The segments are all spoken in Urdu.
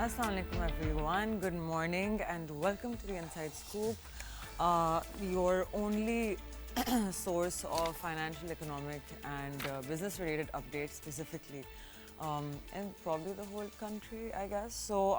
Assalamualaikum everyone, good morning and welcome to the Inside Scoop, your only source of financial, economic and business related updates specifically in probably the whole country I guess. So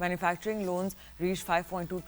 Manufacturing loans reached 5.2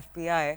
FPI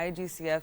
IGCF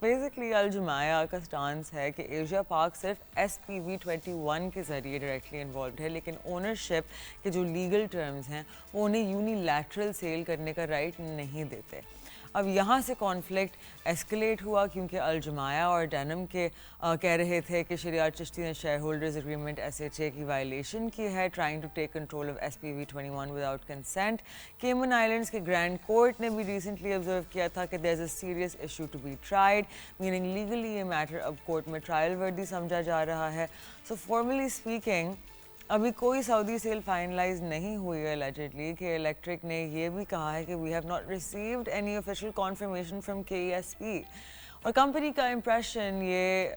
basically الجماعہ کا سٹانس ہے کہ ایشیا پاک صرف SPV21 کے ذریعے ڈائریکٹلی انوالوڈ ہے، لیکن اونرشپ کے جو لیگل ٹرمز ہیں وہ انہیں یونیلیٹرل سیل کرنے کا رائٹ نہیں دیتے. اب یہاں سے کانفلکٹ ایسکلیٹ ہوا کیونکہ الجماعہ اور ڈینم کے کہہ رہے تھے کہ شریعت چشتی نے شیئر ہولڈرز ایگریمنٹ SHA کی وائلیشن کی ہے، trying to take control of SPV21 without consent. Cayman Islands کے گرینڈ کورٹ نے بھی ریسنٹلی آبزرو کیا تھا کہ there is a serious issue to be tried, meaning legally یہ میٹر اب کورٹ میں ٹرائل وردی سمجھا جا رہا ہے. سو فارملی اسپیکنگ ابھی کوئی سعودی سیل فائنلائز نہیں ہوئی ہے الیجڈلی کہ الیکٹرک نے یہ بھی کہا ہے کہ we have not received any official confirmation from KESP. اور کمپنی کا امپریشن یہ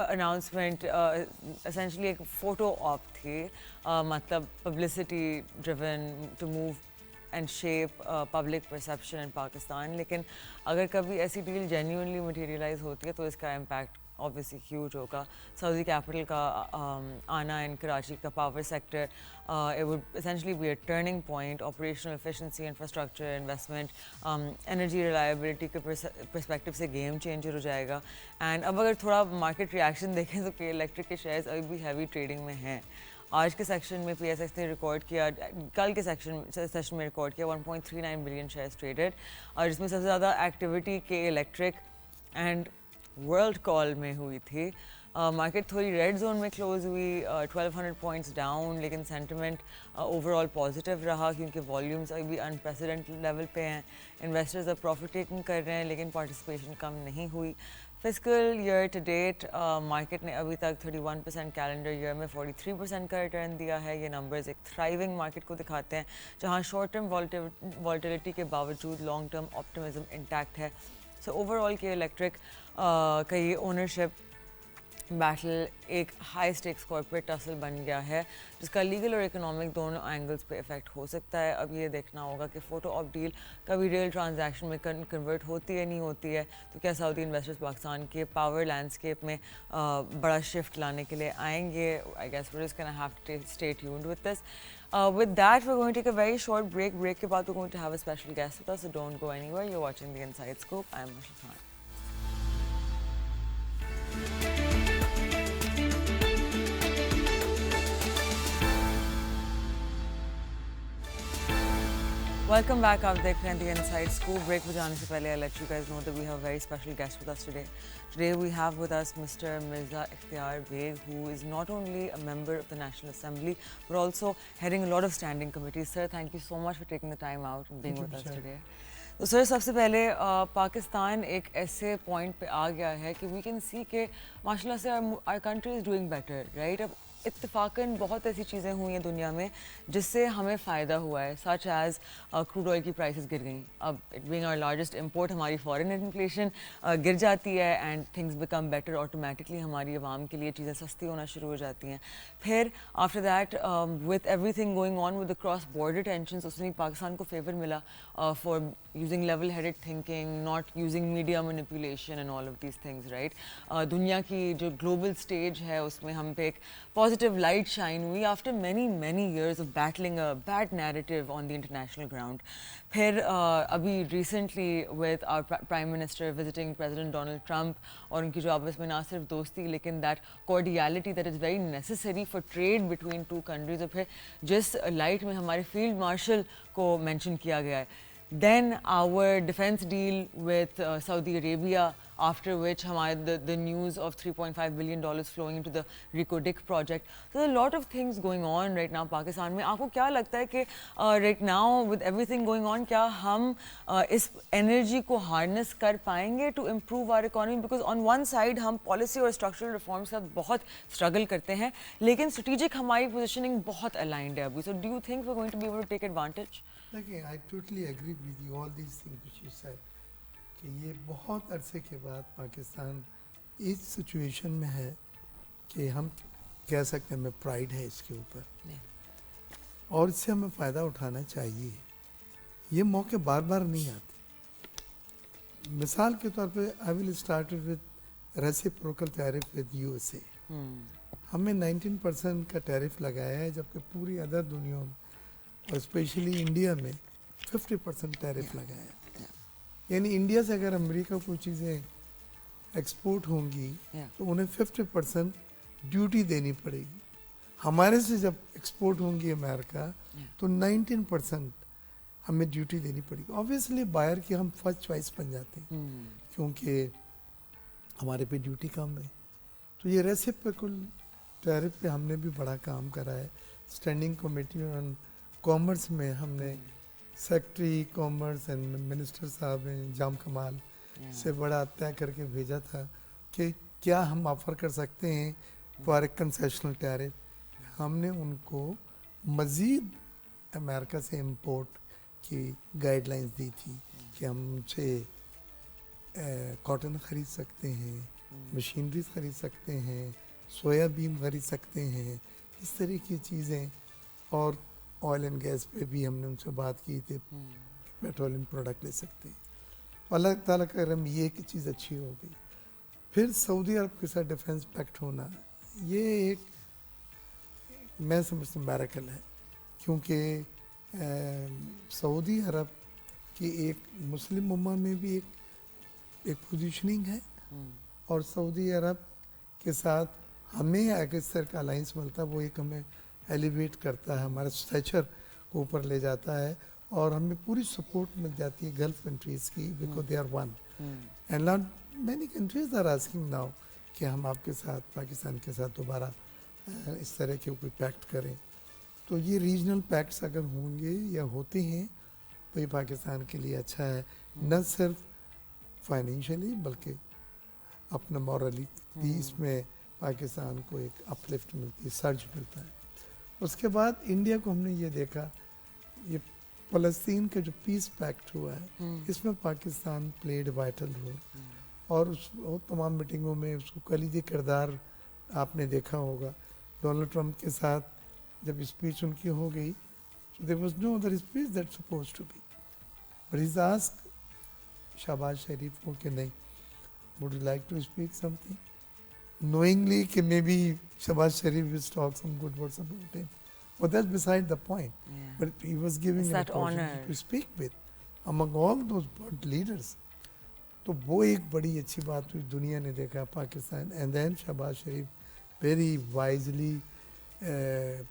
اناؤنسمنٹ اسینشلی ایک فوٹو آپ تھی، مطلب publicity driven to move and shape public perception in Pakistan. لیکن اگر کبھی ایسی ڈیل جینیونلی مٹیریلائز ہوتی ہے تو اس کا امپیکٹ obviously huge ہوگا. سعودی کیپٹل کا آنا ان کراچی کا power sector it would essentially be a turning point. operational efficiency, infrastructure investment, energy reliability کے پرسپیکٹو سے گیم چینجر ہو جائے گا. اینڈ اب اگر تھوڑا مارکیٹ ریئیکشن دیکھیں تو کہ الیکٹرک کے شیئرز ابھی بھی ہیوی ٹریڈنگ میں ہیں. آج کے سیکشن میں PSX نے ریکارڈ کیا، کل کے سیشن میں ریکارڈ کیا 1.39 بلین شیئرز ٹریڈڈ، اور جس میں سب سے زیادہ ایکٹیویٹی کے الیکٹرک اینڈ ورلڈ کال میں ہوئی تھی. مارکیٹ تھوڑی ریڈ زون میں کلوز ہوئی، 1200 پوائنٹس ڈاؤن، لیکن سینٹیمنٹ اوور آل پازیٹیو رہا کیونکہ والیومز ابھی انپریسیڈنٹڈ لیول پہ ہیں. انویسٹرز اب پروفٹ ٹیکنگ کر رہے ہیں لیکن پارٹیسپیشن کم نہیں ہوئی. Fiscal year to date market نے ابھی تک 31%، کیلنڈر ایئر میں 43% کا ریٹرن دیا ہے. یہ نمبرز ایک تھرائیونگ مارکیٹ کو دکھاتے ہیں جہاں شارٹ ٹرم والٹیلیٹی کے باوجود لانگ ٹرم آپٹیمزم انٹیکٹ ہے. سو اوور آل کے الیکٹرک کا یہ اونرشپ بیٹل ایک ہائی اسٹیکس کارپوریٹ ٹسل بن گیا ہے جس کا لیگل اور اکنامک دونوں اینگلز پہ افیکٹ ہو سکتا ہے. اب یہ دیکھنا ہوگا کہ فوٹو آف ڈیل کبھی ریئل ٹرانزیکشن میں کنورٹ ہوتی ہے نہیں ہوتی ہے، تو کیا سعودی انویسٹرز پاکستان کے پاور لینڈسکیپ میں بڑا شفٹ لانے کے لیے آئیں گے. I guess we're just gonna have to stay tuned with this. With that, we're going to take a very short break. Break کے بعد we're going to have a special guest with us, so don't go anywhere. You're watching The Inside Scoop. I'm Marshall Khan. Welcome back. آپ دیکھ رہے ہیں The Inside Scoop. Break پہ جانے سے پہلے I'll let you guys know that we have a very special guest with us today. Today we have with us Mr. Mirza Ikhtiar Beg, who is not only a member of the National Assembly but also heading a lot of standing committees. Sir, thank you so much for taking the time out and being with us today. تو سر سب سے پہلے پاکستان ایک ایسے پوائنٹ پہ آ گیا ہے کہ وی کین سی کہ ماشاء اللہ سے our country is doing better, right? اب اتفاقاً بہت ایسی چیزیں ہوئی ہیں دنیا میں جس سے ہمیں فائدہ ہوا ہے، سچ ایز کروڈ آئل کی پرائسز گر گئیں. اب it being our largest import ہماری فارن انفلیشن گر جاتی ہے and things become better. Automatically ہماری عوام کے لیے چیزیں سستی ہونا شروع ہو جاتی ہیں. پھر after that with everything going on with the cross border tensions, اس میں پاکستان کو فیور ملا for using level headed thinking, not using media manipulation and all of these things, right? دنیا کی جو global stage ہے اس میں ہم پہ ایک positive light shine ہوئی after many years of battling a bad narrative on the international ground. پھر ابھی recently with our Prime Minister visiting President Donald Trump اور ان کی جو آپس میں نہ صرف دوستی لیکن that cordiality that is very necessary for trade between two countries، اور پھر جس لائٹ میں ہمارے فیلڈ مارشل کو مینشن کیا گیا ہے. Then our defense deal with Saudi Arabia, after which the news of $3.5 billion flowing into the RICO-DIC project. So there's a lot of things going on right now Pakistan میں. آپ کو کیا لگتا ہے کہ right now with everything going on کیا ہم اس انرجی کو ہارنس کر پائیں گے to improve our economy? Because on one side ہم policy اور structural reforms کے ساتھ بہت struggle کرتے ہیں لیکن strategic ہماری positioning بہت aligned ہے ابھی. So do you think we're going to be able to take advantage? دیکھیں I totally agree with you all these things which you said کہ یہ بہت عرصے کے بعد پاکستان اس سچویشن میں ہے کہ ہم کہہ سکتے ہیں ہمیں پرائڈ ہے اس کے اوپر اور اس سے ہمیں فائدہ اٹھانا چاہیے. یہ موقع بار بار نہیں آتے. مثال کے طور پہ I will start with reciprocal tariff with USA. ہمیں 19% کا ٹیرف لگایا ہے جبکہ پوری ادر دنیا میں اور اسپیشلی انڈیا میں 50% ٹیرف لگایا ہے. یعنی انڈیا سے اگر امریکہ کوئی چیزیں ایکسپورٹ ہوں گی Yeah. تو انہیں 50% ڈیوٹی دینی پڑے گی. ہمارے سے جب ایکسپورٹ ہوں گی امریکہ تو 19% ہمیں ڈیوٹی دینی پڑے گی. آبویسلی بائر کی ہم فرسٹ چوائس بن جاتے ہیں کیونکہ ہمارے پہ ڈیوٹی کم ہے. تو یہ ریسیپیکل ٹیرف پہ ہم نے بھی بڑا کام کرا ہے. اسٹینڈنگ کمیٹی آن کامرس میں ہم نے سیکٹری کامرس اینڈ منسٹر صاحب ہیں جام کمال سے بڑا طے کر کے بھیجا تھا کہ کیا ہم آفر کر سکتے ہیں فار اے کنسیشنل ٹیرف. ہم نے ان کو مزید امریکہ سے امپورٹ کی گائیڈ لائنس دی تھی کہ ہم ان سے کاٹن خرید سکتے ہیں, مشینریز خرید سکتے ہیں, سویا بین خرید سکتے ہیں, اس طرح کی چیزیں. اور آئل اینڈ گیس پہ بھی ہم نے ان سے بات کی تھی پیٹرولیم پروڈکٹ لے سکتے ہیں. اللہ تعالیٰ کا کرم یہ ایک چیز اچھی ہو گئی. پھر سعودی عرب کے ساتھ ڈیفنس پیکٹ ہونا یہ ایک میں سمجھتا ہوں میریکل ہے, کیونکہ سعودی عرب کی ایک مسلم امہ میں بھی ایک پوزیشننگ ہے, اور سعودی عرب کے ساتھ ہمیں اگر اس طرح کا الائنس ملتا ہے وہ ایک ہمیں ایلیویٹ کرتا ہے, ہمارا اسٹیچر کو اوپر لے جاتا ہے, اور ہمیں پوری سپورٹ مل جاتی ہے گلف کنٹریز کی because they are one and not many countries are asking now کہ ہم آپ کے ساتھ پاکستان کے ساتھ دوبارہ اس طرح کے کوئی پیکٹ کریں. تو یہ ریجنل پیکٹس اگر ہوں گے یا ہوتے ہیں تو یہ پاکستان کے لیے اچھا ہے, نہ صرف فائنینشلی بلکہ اپنا مورلی بھی اس میں پاکستان کو ایک اپلفٹ ملتی ہے, سرج ملتا ہے. اس کے بعد انڈیا کو ہم نے یہ دیکھا یہ فلسطین کا جو پیس پیکٹ ہوا ہے اس میں پاکستان پلیڈ وائٹل رول, اور اس تمام میٹنگوں میں اس کو کلیدی کردار آپ نے دیکھا ہوگا. ڈونلڈ ٹرمپ کے ساتھ جب اسپیچ ان کی ہو گئی so there was no other speech that's supposed to be, but he's asked Shahbaz شریف کو کہ نہیں would you like to speak something, knowingly کہ maybe Shahbaz Sharif will talk some good words about him, but that's beside the point. But he was giving an opportunity to speak with among all those world leaders. تو وہ ایک بڑی اچھی بات ہوئی, دنیا نے دیکھا Pakistan. And then Shahbaz Sharif very wisely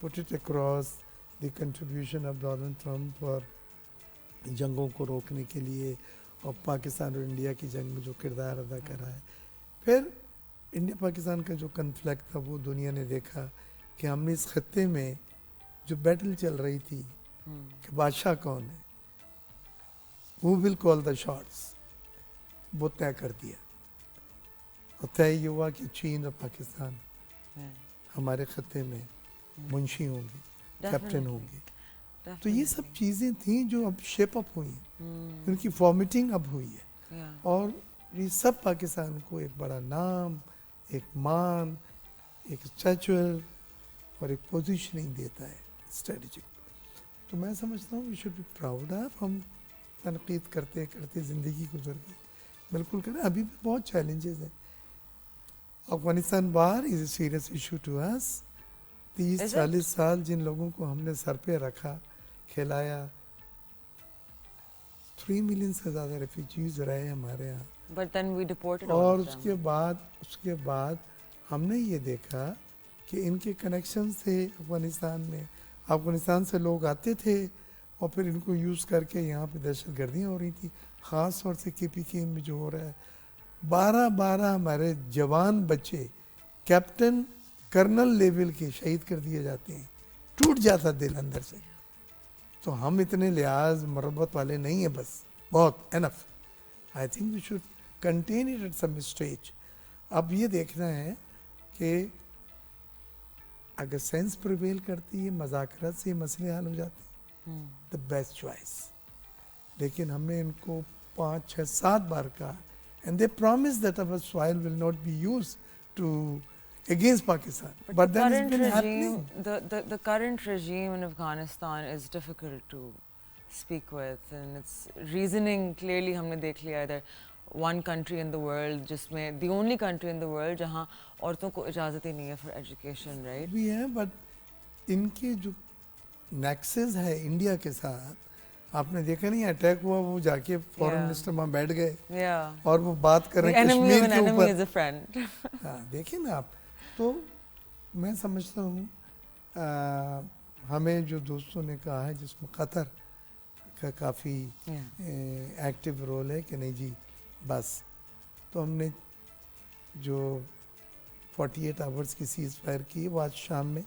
put it across the contribution of Donald Trump اور جنگوں کو روکنے کے لیے اور پاکستان اور انڈیا کی جنگ میں جو کردار ادا کر رہا ہے. پھر انڈیا پاکستان کا جو کنفلکٹ تھا وہ دنیا نے دیکھا کہ ہم نے اس خطے میں جو بیٹل چل رہی تھی کہ بادشاہ کون ہے, who will call the shots, وہ طے کر دیا. اور طے یہ ہوا کہ چین اور پاکستان ہمارے خطے میں منشی ہوں گے, کیپٹن ہوں گے. تو یہ سب چیزیں تھیں جو اب شیپ اپ ہوئی ہیں, ان کی فارمیٹنگ اب ہوئی ہے, اور یہ سب پاکستان کو ایک بڑا نام, ایک مان, ایک اسٹیچر اور ایک پوزیشننگ دیتا ہے اسٹریٹجک. تو میں سمجھتا ہوں we should be proud of. ہم تنقید کرتے کرتے زندگی گزر گئی, بالکل کریں, ابھی بھی بہت چیلنجز ہیں. افغانستان وار از اے سیریس ایشو ٹو اس. 30-40 سال جن لوگوں کو ہم نے سر پہ رکھا, کھلایا, 3 ملین سے زیادہ ریفیوجیز رہے ہمارے یہاں. But then we deported اور all of them. اس کے بعد ہم نے یہ دیکھا کہ ان کے کنیکشنز تھے افغانستان میں. افغانستان سے لوگ آتے تھے اور پھر ان کو یوز کر کے یہاں پہ دہشت گردیاں ہو رہی تھیں, خاص طور سے KPK میں جو ہو رہا ہے. 12 ہمارے جوان بچے کیپٹن کرنل لیول کے شہید کر دیے جاتے ہیں. ٹوٹ جاتا دل اندر سے. تو ہم اتنے لحاظ مربت والے نہیں ہیں, بس بہت enough. I think we should contain it at some stage. اب یہ دیکھنا ہے کہ اگر سینس پریویل کرتی ہے, مذاکرات سے مسئلے حل ہو جاتے ہیں, دا بیسٹ چوائس. لیکن ہم نے ان کو 5-6-7 بار کہا, and they promised that our soil will not be used to against Pakistan. But then it's been happening. The current regime in Afghanistan is difficult to speak with, and it's reasoning clearly ہم نے دیکھ لیا ادھر one country in the world جس میں the only country in the world جہاں عورتوں کو اجازت ہی نہیں ہے for education, right? بھی ہے, بٹ ان کے جو نیکسز ہے انڈیا کے ساتھ آپ نے دیکھا نہیں اٹیک ہوا وہ جا کے فورن منسٹر وہاں بیٹھ گئے Yeah. اور وہ بات کر رہے The ہیں enemy of کشمیر an کے enemy اوپر. is a friend. ہاں دیکھیں نا آپ. تو میں سمجھتا ہوں ہمیں جو دوستوں نے کہا ہے جس میں قطر کا کافی ایکٹیو رول ہے کہ نہیں جی بس, تو ہم نے جو 48 آورس کی سیز فائر کی وہ آج شام میں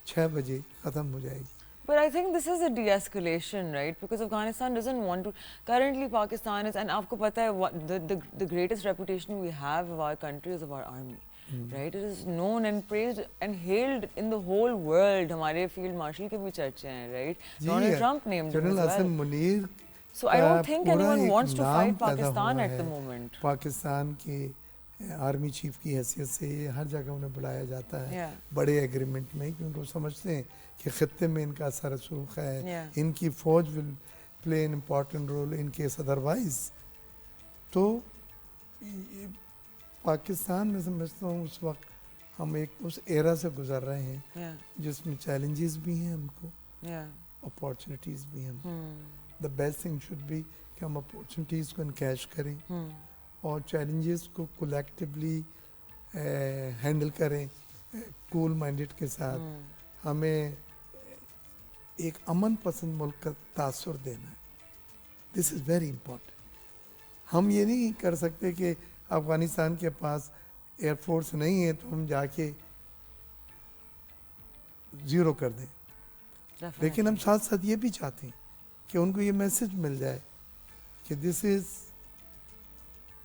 6 بجے ختم ہو جائے گی. But I think this is a de-escalation, right? Because Afghanistan doesn't want to. Currently, Pakistan is, and aapko pata hai, the greatest reputation we have of our country is of our army, right? It is known and praised and hailed in the whole world. Hamare field marshal ke bhi charche hain, right? Donald Trump named him as general Hasan well. Munir So I don't think پورا anyone ایک wants to نام fight پیدا Pakistan ہوا at the ہے. moment. پاکستان کے آرمی چیف کی حیثیت سے ہر جگہ انہیں بلایا جاتا ہے Yeah. بڑے ایگریمنٹ میں, کیونکہ وہ سمجھتے ہیں کہ خطے میں ان کا اثر رسوخ ہے, Yeah. ان کی فوج will play an important role in case otherwise. تو پاکستان میں سمجھتا ہوں اس وقت ہم ایک اس ایرا سے گزر رہے ہیں Yeah. جس میں چیلنجز بھی ہیں ہم کو, Yeah. اپارچونیٹیز بھی ہیں. The best thing should be کہ ہم اپارچونیٹیز کو انکیش کریں اور چیلنجز کو کولیکٹیولی ہینڈل کریں کول مائنڈیڈ کے ساتھ. ہمیں ایک امن پسند ملک کا تاثر دینا ہے. دس از ویری امپورٹنٹ. ہم یہ نہیں کر سکتے کہ افغانستان کے پاس ایئر فورس نہیں ہے تو ہم جا کے زیرو کر دیں. لیکن ہم ساتھ ساتھ یہ بھی چاہتے ہیں کہ ان کو یہ میسج مل جائے کہ this is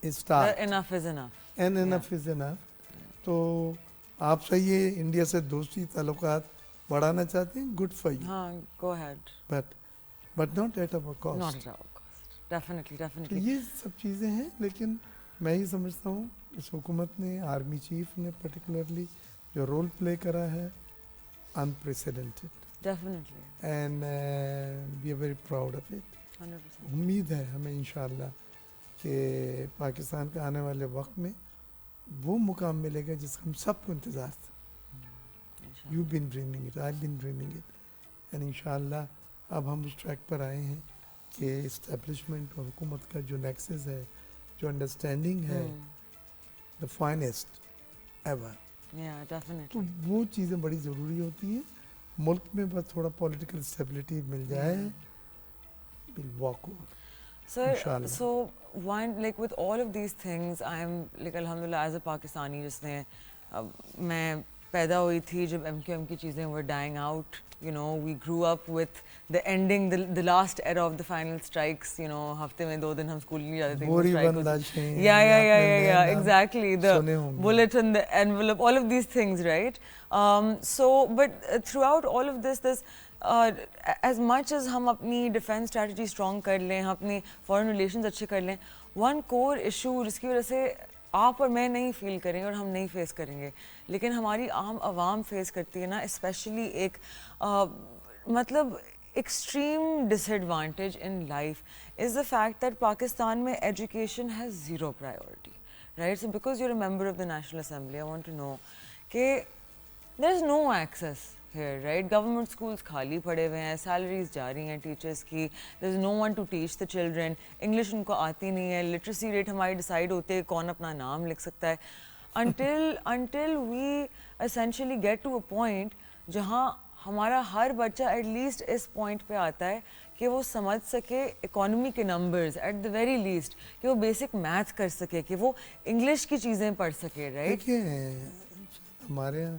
start, Enough is enough. And enough is enough. تو آپ صحیح ہے, انڈیا سے دوستی تعلقات بڑھانا چاہتے ہیں, گڈ فار یو, ہاں, go ahead. But not at over Not cost. at our cost. Definitely, تو definitely. یہ سب چیزیں ہیں. لیکن میں یہ سمجھتا ہوں اس حکومت نے, آرمی چیف نے پرٹیکولرلی جو رول پلے کرا ہے unprecedented. Definitely. And we are very proud of it. 100%. امید ہے ہمیں انشاءاللہ کہ پاکستان کا آنے والے وقت میں وہ مقام ملے گا جس کا ہم سب کو انتظار تھا. You been dreaming it, I been dreaming it, and انشاءاللہ اب ہم اس ٹریک پر آئے ہیں کہ اسٹیبلشمنٹ اور حکومت کا جو نیکسس ہے, جو انڈرسٹینڈنگ ہے, دا فائنسٹ ایور. Yeah, تو definitely. وہ چیزیں بڑی ضروری ہوتی ہیں. ملک میں بس تھوڑا پولیٹیکل اسٹیبلٹی مل جائے, we'll walk over. Sir, Inshallah. so one, like with all of these things, I am like alhamdulillah as a Pakistani جس نے میں پیدا ہوئی تھی جب MQM کی چیزیں were dying out, you know, we grew up with the ending, the last era of the final strikes, you know, ہفتے میں 2 دن ہم اسکول نہیں جاتے تھے. بوری بندہ شین, Yeah, exactly. The سنے ہوں گے. bullet and the envelope, all of these things, right? So, but throughout all of this, as much as ہم اپنی ڈیفینس اسٹریٹجی اسٹرانگ کر لیں, ہم اپنی فارن ریلیشنز اچھے کر لیں, ون کور ایشو جس کی وجہ سے آپ اور میں نہیں فیل کریں گے اور ہم نہیں فیس کریں گے لیکن ہماری عام عوام فیس کرتی ہے نا, اسپیشلی ایک مطلب extreme dish advantage in life is the fact that Pakistan میں education has zero priority, right. So because you a member of the national assembly, I want to know کہ there is know access here, right? Government schools خالی پڑے ہوئے ہیں, سیلریز جا رہی ہیں ٹیچرس کی, there is no one to teach the children, English ان کو آتی نہیں ہے, لٹریسی ریٹ ہماری ڈیسائڈ ہوتے ہیں کون اپنا نام لکھ سکتا ہے, until we essentially get to a point جہاں ہمارا ہر بچہ ایٹ لیسٹ اس پوائنٹ پہ آتا ہے کہ وہ سمجھ سکے اکانومی کے numbers at the very least, کہ وہ بیسک میتھ کر سکے, کہ وہ انگلش کی چیزیں پڑھ سکے, رائٹ. دیکھیں ہمارے یہاں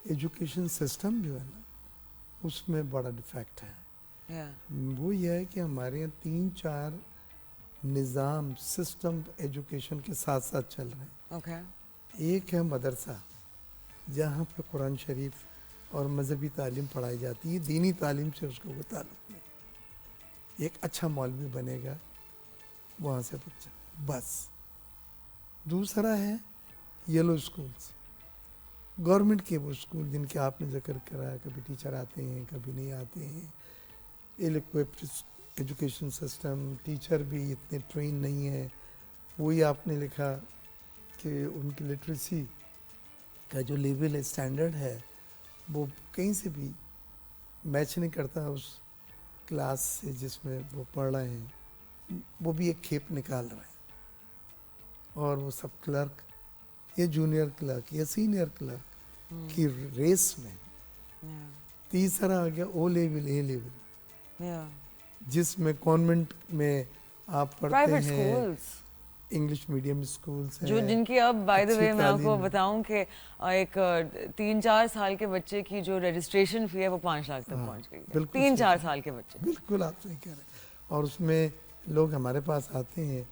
ایجوکیشن سسٹم جو ہے نا اس میں بڑا ڈیفیکٹ ہے. وہ یہ ہے کہ ہمارے یہاں 3-4 نظام سسٹم ایجوکیشن کے ساتھ ساتھ چل رہے ہیں. ایک ہے مدرسہ جہاں پہ قرآن شریف اور مذہبی تعلیم پڑھائی جاتی ہے, دینی تعلیم سے اس کو کوئی تعلق نہیں. ایک اچھا مولوی بنے گا وہاں سے بچہ بس. دوسرا ہے یلو اسکولس, گورنمنٹ کے وہ اسکول جن کے آپ نے ذکر کرا, کبھی ٹیچر آتے ہیں کبھی نہیں آتے ہیں, L equipped education system, teacher بھی اتنے ٹرین نہیں ہیں. وہی آپ نے لکھا کہ ان کی لٹریسی کا جو لیول ہے, اسٹینڈرڈ ہے, وہ کہیں سے بھی میچ نہیں کرتا اس کلاس سے جس میں وہ پڑھ رہے ہیں وہ بھی ایک کھیپ نکال رہے ہیں، اور وہ سب کلرک یا جونیئر کلرک یا سینئر کلرک کی ریس میں. تیسرا آ گیا او لیول اے لیول، جس میں کانوینٹ میں آپ پڑھتے ہیں، انگلش میڈیم اسکولس ہیں جو جن کی اب بائی دا وے میں آپ کو بتاؤں کہ ایک 3-4 سال کے بچے کی جو رجسٹریشن فی ہے وہ 5 لاکھ تک پہنچ گئی ہے. 3-4 سال کے بچے. بالکل آپ صحیح کہہ رہے ہیں. اور اس میں لوگ ہمارے پاس آتے ہیں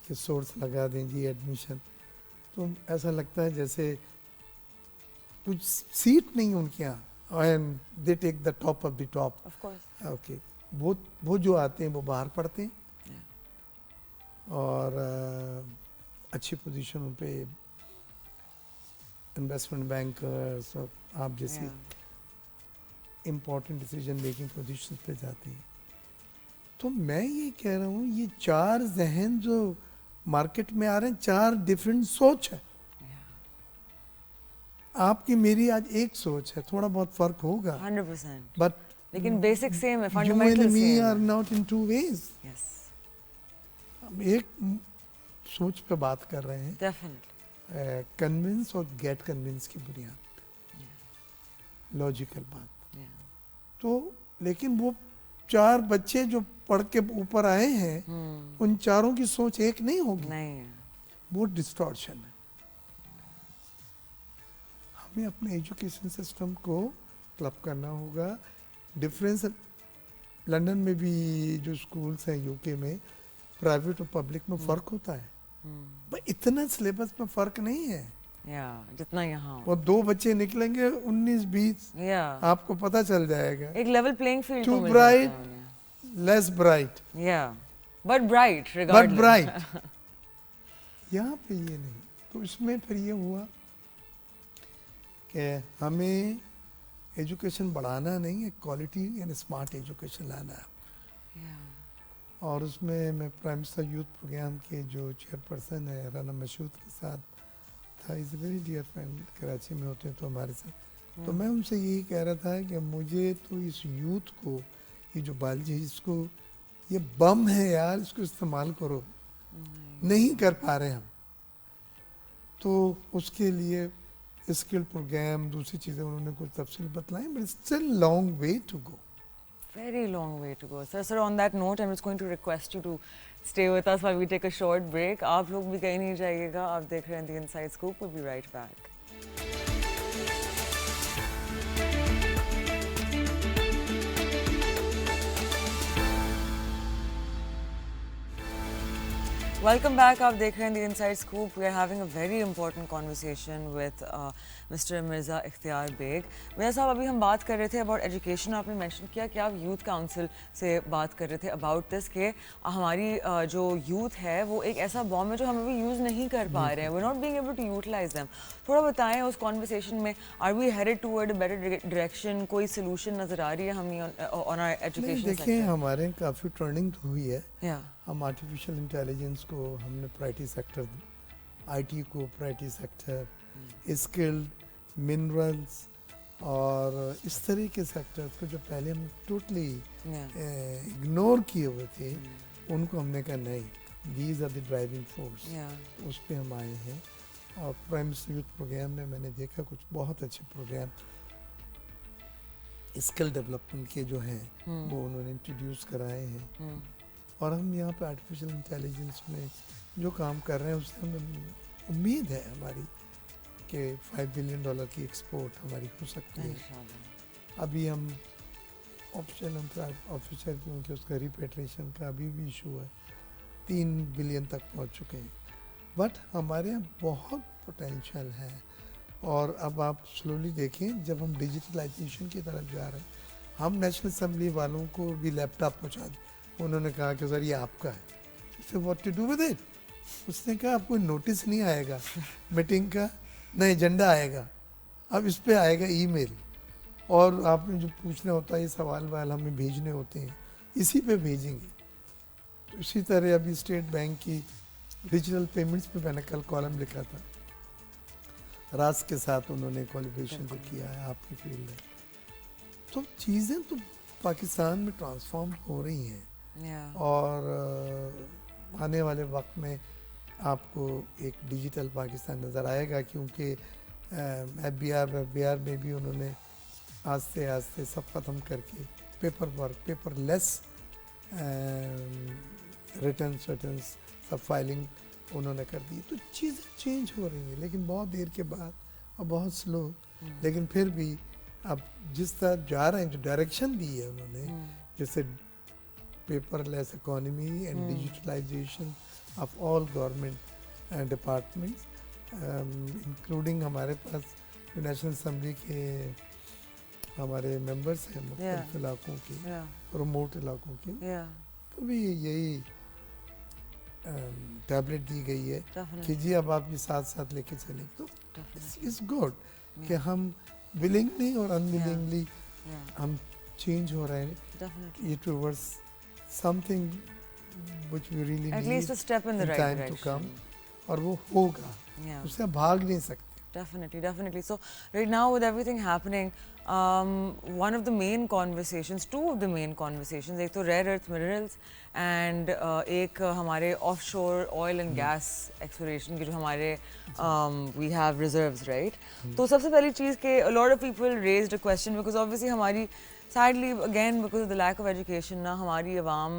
کہ سورس لگا دیں جی ایڈمیشن، تو ایسا لگتا ہے جیسے کچھ سیٹ نہیں ان کے یہاں، and they take the top of the top. Okay, وہ جو آتے ہیں وہ باہر پڑھتے ہیں اور اچھی پوزیشنوں پہ انویسٹمنٹ بینکرز، آپ جیسی امپورٹنٹ ڈیسیجن میکنگ پوزیشن پہ جاتے ہیں. تو میں یہ کہہ رہا ہوں یہ 4 ذہن جو مارکیٹ میں آ رہے ہیں، 4 ڈفرینٹ سوچ ہے. آپ کی میری آج ایک سوچ ہے، تھوڑا بہت فرق ہوگا 100%، بٹ لیکن بیسک سیم ہے، you fundamental and me same are not in two ways. یس ہم ایک سوچ پہ بات کر رہے ہیں، ڈیفینیٹلی کنونس اور گیٹ کنونس کی بنیاد پہ، لاجیکل بات. تو لیکن وہ 4 بچے جو پڑھ کے اوپر آئے ہیں ان چاروں کی سوچ ایک نہیں ہوگی، نہیں ہے. وہ ڈسٹارشن ہے. ہمیں اپنے ایجوکیشن سسٹم کو کلب کرنا ہوگا. ڈفرینس لندن میں بھی جو اسکولس ہیں، یو کے میں پرائیویٹ اور پبلک میں فرق ہوتا ہے، اتنا سلیبس میں فرق نہیں ہے جتنا یہاں. وہ 2 بچے نکلیں گے 19-20، آپ کو پتہ چل جائے گا. ایک level playing field to bright, less bright, but bright یہاں پہ یہ نہیں. تو اس میں پھر یہ ہوا کہ ہمیں ایجوکیشن بڑھانا نہیں ہے، کوالٹی یعنی اسمارٹ ایجوکیشن لانا ہے. اور اس میں پرائم منسٹر یوتھ پروگرام کے جو چیئرپرسن ہے رانا مشہود کے ساتھ تھا. Is a very dear friend, Karachi میں ہوتے ہیں تو ہمارے ساتھ. تو میں ان سے یہی کہہ رہا تھا کہ مجھے تو اس یوتھ کو، یہ جو بایولوجی، اس کو، یہ بم ہے یار، اس کو استعمال کرو. نہیں کر پا رہے ہم. تو اس کے لیے اسکل پروگرام، دوسری چیزیں انہوں نے کچھ تفصیل بتلائیں، but still long way to go. Very long way to go. Sir, on that note, I'm just going to request you to stay with us while we take a short break. آپ لوگ بھی کہیں نہیں جائیے گا. آپ دیکھ رہے ہیں The Inside Scoop. We'll be right back. Welcome back. آپ دیکھ رہے ہیں The Inside Scoop. We are having a very important conversation with Mr. Mirza Ikhtiar Beg. Mirza صاحب، ابھی ہم بات کر رہے تھے اباؤٹ ایجوکیشن. آپ نے مینشن کیا کہ آپ یوتھ کاؤنسل سے بات کر رہے تھے اباؤٹ دس کہ ہماری جو یوتھ ہے وہ ایک ایسا بام ہے جو ہم ابھی یوز نہیں کر پا رہے ہیں. We not being able to utilize them. تھوڑا بتائیں اس کانورسیشن میں، are we headed toward a better direction? کوئی سولوشن نظر آ رہی ہے ہمیں آن آر ایجوکیشن؟ دیکھیں ہمارے کافی ٹریننگ ہوئی ہے. ہم آرٹیفیشیل انٹیلیجنس کو ہم نے پرائرٹی سیکٹر، آئی ٹی کو پرائرٹی سیکٹر، اسکلڈ، منرلز اور اس طرح کے سیکٹرز کو جو پہلے ہم ٹوٹلی اگنور کیے ہوئے تھے، ان کو ہم نے کہا نہیں، these are the driving force. اس پہ ہم آئے ہیں. اور پرائم منسٹر یوتھ پروگرام میں نے دیکھا کچھ بہت اچھے پروگرام اسکل ڈیولپمنٹ کے جو ہیں وہ انہوں نے انٹروڈیوس کرائے ہیں. اور ہم یہاں پہ آرٹیفیشیل انٹیلیجنس میں جو کام کر رہے ہیں اس سے ہمیں امید ہے ہماری کہ $5 بلین کی ایکسپورٹ ہماری ہو سکتی ہے. ابھی ہم آفیشر کیونکہ اس کا ریپیٹریشن کا ابھی بھی ایشو ہے، 3 بلین تک پہنچ چکے ہیں. بٹ ہمارے یہاں بہت پوٹینشیل ہے. اور اب آپ سلولی دیکھیں، جب ہم ڈیجیٹلائزیشن کی طرف جا رہے ہیں، ہم نیشنل اسمبلی والوں کو بھی لیپ ٹاپ پہنچا دیں. انہوں نے کہا کہ سر یہ آپ کا ہے. What to do with it? اس نے کہا آپ کو نوٹس نہیں آئے گا میٹنگ کا، نہ ایجنڈا آئے گا، اب اس پہ آئے گا ای میل، اور آپ نے جو پوچھنا ہوتا ہے یہ سوال وال ہمیں بھیجنے ہوتے ہیں، اسی پہ بھیجیں گے. تو اسی طرح ابھی اسٹیٹ بینک کی ڈیجیٹل پیمنٹس پہ میں نے کل کالم لکھا تھا. راز کے ساتھ انہوں نے کوالیفیکیشن جو کیا ہے آپ کی فیلڈ میں. تو چیزیں تو پاکستان میں ٹرانسفارم ہو رہی ہیں Yeah. اور آنے والے وقت میں آپ کو ایک ڈیجیٹل پاکستان نظر آئے گا، کیونکہ ایف بی آر میں بھی انہوں نے آہستہ آہستہ سب ختم کر کے پیپر لیس ریٹرنس سب فائلنگ انہوں نے کر دی. تو چیزیں چینج ہو رہی ہیں لیکن بہت دیر کے بعد اور بہت سلو، لیکن پھر بھی اب جس طرح جا رہے ہیں، جو ڈائریکشن دی ہے انہوں نے، جیسے paperless economy and digitalisation of all government departments, including ہمارے پاس نیشنل اسمبلی کے ہمارے ممبرس ہیں مختلف علاقوں کے، ریموٹ علاقوں کے، تو بھی یہی ٹیبلٹ دی گئی ہے کہ جی اب آپ یہ ساتھ ساتھ لے کے چلیں. تو اٹس گڈ کہ ہم ولنگلی اور انولنگلی ہم چینج ہو رہے ہیں یہ towards something which we really need time to come, اور وہ ہوگا، اس سے بھاگ نہیں سکتے. Definitely. So right now with everything happening, one of the main conversations, two of the main conversations, ایک تو rare earth minerals and ایک ہمارے آف شور oil and gas exploration کے جو ہمارے we have reserves, right? تو سب سے پہلی چیز کہ a lot of people raised a question because obviously ہماری sadly again because of the lack of education نا ہماری عوام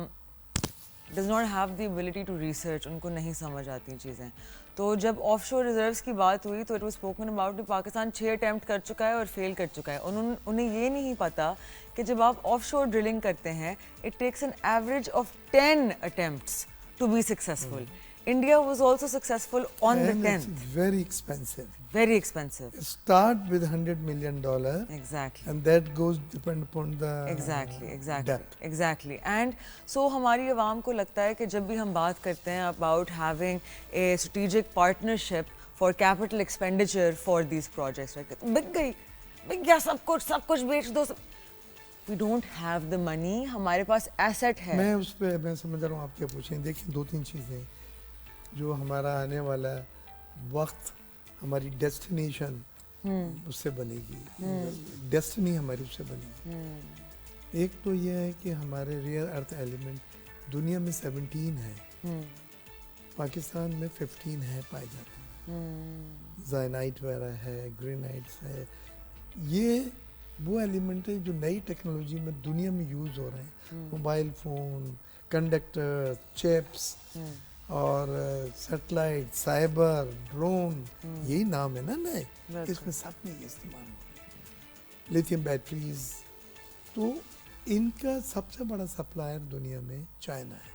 does not have the ability to research، ان کو نہیں سمجھ آتی چیزیں. تو جب آف شور ریزروس کی بات ہوئی تو اٹ واز اسپوکن اباؤٹ کہ پاکستان 6 اٹیمپٹ کر چکا ہے اور فیل کر چکا ہے. انہیں یہ نہیں پتا کہ جب آپ آف شور ڈرلنگ کرتے ہیں it takes an average of 10 attempts to be successful. India was also successful on the 10th. It's very expensive. Very expensive. Start with $100 million. Exactly. And that goes depend upon the depth. Exactly. And so ہماری عوام کو لگتا ہے کہ جب بھی ہم بات کرتے ہیں about having a strategic partnership for capital expenditure for these projects, right? بک گیا سب کچھ بیچ دو. We don't have the money. ہمارے پاس ایسٹ ہے. میں اس پہ میں سمجھ رہا ہوں آپ کیا پوچھیں. دیکھیں 2-3 چیزیں جو ہمارا آنے والا وقت، ہماری ڈیسٹینیشن اس سے بنے گی، ڈیسٹنی ہماری اس سے بنے گی. ایک تو یہ ہے کہ ہمارے ریئر ارتھ ایلیمنٹ دنیا میں 17 ہے، پاکستان میں 15 ہے پائے جاتے ہیں. زائنائٹ وغیرہ ہے، گرینائٹس ہے. یہ وہ ایلیمنٹ ہے جو نئی ٹیکنالوجی میں دنیا میں یوز ہو رہے ہیں. موبائل فون، کنڈکٹر، چپس اور سیٹلائٹ، سائبر، ڈرون، یہی نام ہے نا نئے، اس میں سب میں یہ استعمال ہو رہا ہے. Lithium batteries. تو ان کا سب سے بڑا سپلائر دنیا میں چائنا ہے،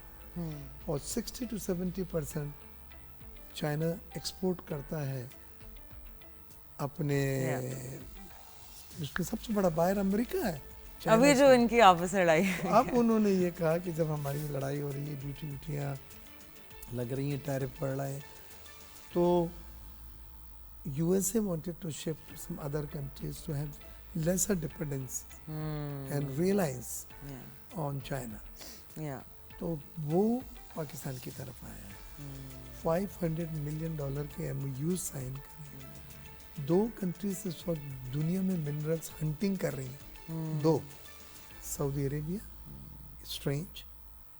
اور 60 to 70% چائنا ایکسپورٹ کرتا ہے اپنے. اس میں سب سے بڑا بائر امریکہ ہے. ابھی جو ان کی آپس لڑائی، اب انہوں نے یہ کہا کہ جب ہماری لڑائی ہو رہی ہے، ڈیوٹیاں لگ رہی ہیں، ٹیرف پڑ رہے ہیں، تو U S A wanted to shift to some other countries to have lesser dependence and realise on China. تو وہ پاکستان کی طرف آیا ہے. $500 million کے MOU سائن کرے. 2 کنٹریز اس وقت دنیا میں منرلس ہنٹنگ کر رہی ہیں، 2، سعودی عربیہ اسٹرینج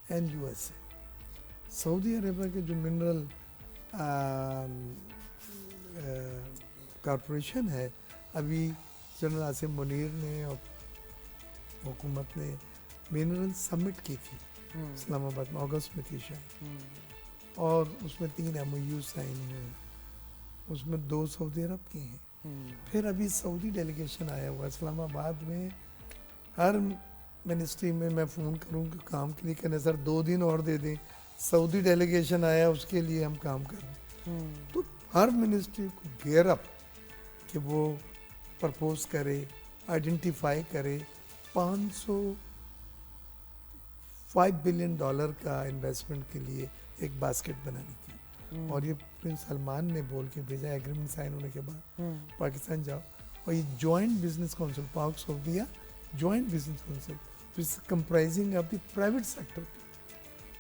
اینڈ USA. سعودی عربیہ کے جو منرل کارپوریشن ہے، ابھی جنرل عاصم منیر نے اور حکومت نے منرل سمٹ کی تھی اسلام آباد میں، اگست میں تھی شاید، اور اس میں 3 MOU سائن ہوئے. اس میں 2 سعودی عرب کے ہیں. پھر ابھی سعودی ڈیلیگیشن آیا ہوا اسلام آباد میں. ہر منسٹری میں میں فون کروں کہ کام کے لیے کہنے سر 2 دن اور دے دیں. سعودی ڈیلیگیشن آیا، اس کے لیے ہم کام کر رہے ہیں. تو ہر منسٹری کو گیئر اپ کہ وہ پرپوز کرے، آئیڈینٹیفائی کرے. $5 billion کا انویسٹمنٹ کے لیے ایک باسکٹ بنانی تھی. اور یہ پرنس سلمان نے بول کے بھیجا ایگریمنٹ سائن ہونے کے بعد پاکستان جاؤ. اور یہ جوائنٹ بزنس کونسل پاک سعودیہ joint business council comprising of the private sector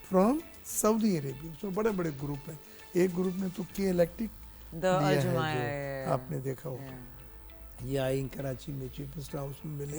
from Saudi Arabia. اس میں بڑے بڑے گروپ ہیں. ایک گروپ میں تو کے الیکٹرک دیا ہے جو آپ نے دیکھا ہو، یہ آئی کراچی میں چیف منسٹر ہاؤس میں ملے.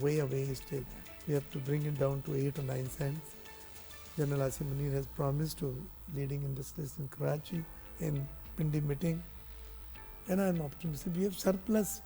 way away still. We have to bring it down to 8 or 9 cents. General Asim Munir has promised to leading industrialists in Karachi in Pindi meeting, and I'm optimistic. We have surplus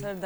Sir,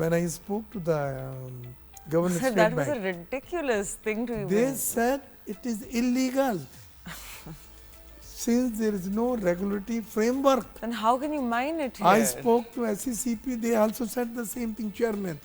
when I spoke to the governor Sir, State that was a Bank, ridiculous thing to they even. said it is illegal since there is no regulatory framework. Then how can you mine it here? I spoke to SECP, they also said the same thing, chairman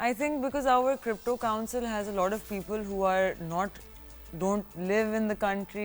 I think because our crypto council has a lot of people who are don't live in the country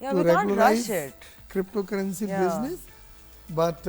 Yeah, to we can't rush regularize it. cryptocurrency Yeah. business, but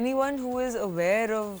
anyone who is aware of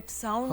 It sounds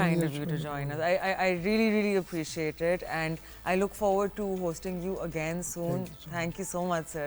kind of you to join us. I really appreciate it, and I look forward to hosting you again soon. Thank you so much, sir.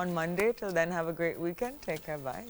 on Monday. Till then, have a great weekend. Take care. Bye.